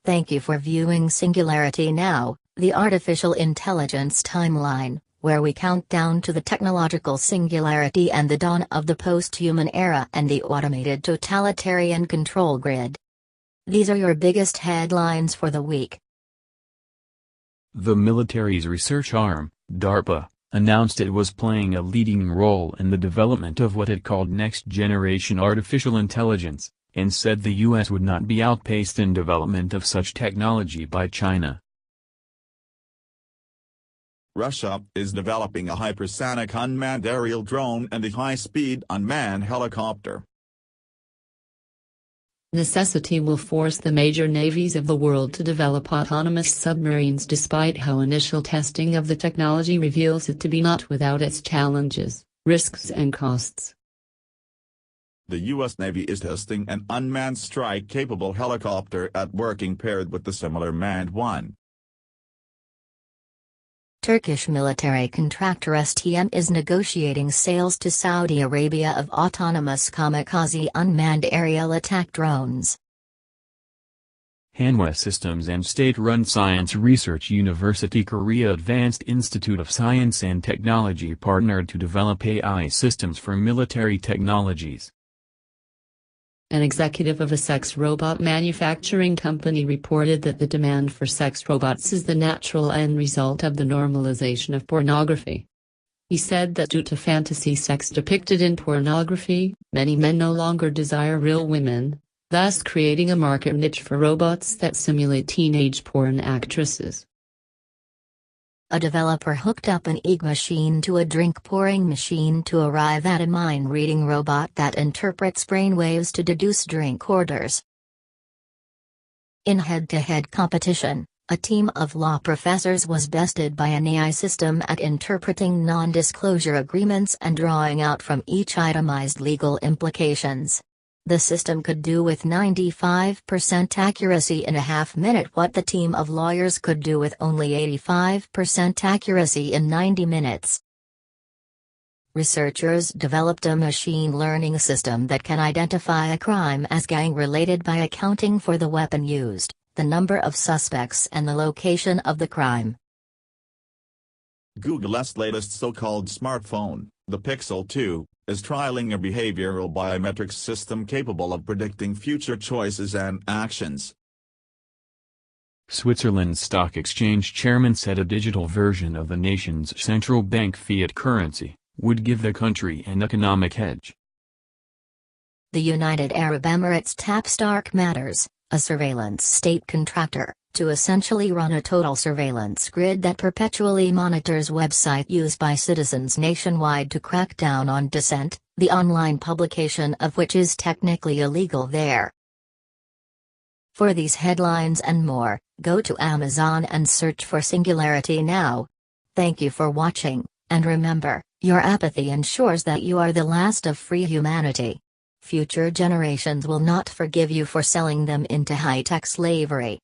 Thank you for viewing Singularity Now, the artificial intelligence timeline, where we count down to the technological singularity and the dawn of the post-human era and the automated totalitarian control grid. These are your biggest headlines for the week. The military's research arm, DARPA, announced it was playing a leading role in the development of what it called next-generation artificial intelligence, and said the U.S. would not be outpaced in development of such technology by China. Russia is developing a hypersonic unmanned aerial drone and a high-speed unmanned helicopter. Necessity will force the major navies of the world to develop autonomous submarines despite how initial testing of the technology reveals it to be not without its challenges, risks and costs. The U.S. Navy is testing an unmanned strike-capable helicopter at working paired with the similar manned one. Turkish military contractor STM is negotiating sales to Saudi Arabia of autonomous kamikaze unmanned aerial attack drones. Hanwha Systems and state-run science research University Korea Advanced Institute of Science and Technology partnered to develop AI systems for military technologies. An executive of a sex robot manufacturing company reported that the demand for sex robots is the natural end result of the normalization of pornography. He said that due to fantasy sex depicted in pornography, many men no longer desire real women, thus creating a market niche for robots that simulate teenage porn actresses. A developer hooked up an egg machine to a drink-pouring machine to arrive at a mind-reading robot that interprets brainwaves to deduce drink orders. In head-to-head competition, a team of law professors was bested by an AI system at interpreting non-disclosure agreements and drawing out from each itemized legal implications. The system could do with 95% accuracy in a half-minute what the team of lawyers could do with only 85% accuracy in 90 minutes. Researchers developed a machine learning system that can identify a crime as gang-related by accounting for the weapon used, the number of suspects and the location of the crime. Google's latest so-called smartphone, the Pixel 2, is trialing a behavioral biometrics system capable of predicting future choices and actions. Switzerland's stock exchange chairman said a digital version of the nation's central bank fiat currency would give the country an economic edge. The United Arab Emirates tapped Stark Matters, a surveillance state contractor, to essentially run a total surveillance grid that perpetually monitors website use by citizens nationwide to crack down on dissent, the online publication of which is technically illegal there. For these headlines and more, go to Amazon and search for Singularity Now. Thank you for watching, and remember, your apathy ensures that you are the last of free humanity. Future generations will not forgive you for selling them into high-tech slavery.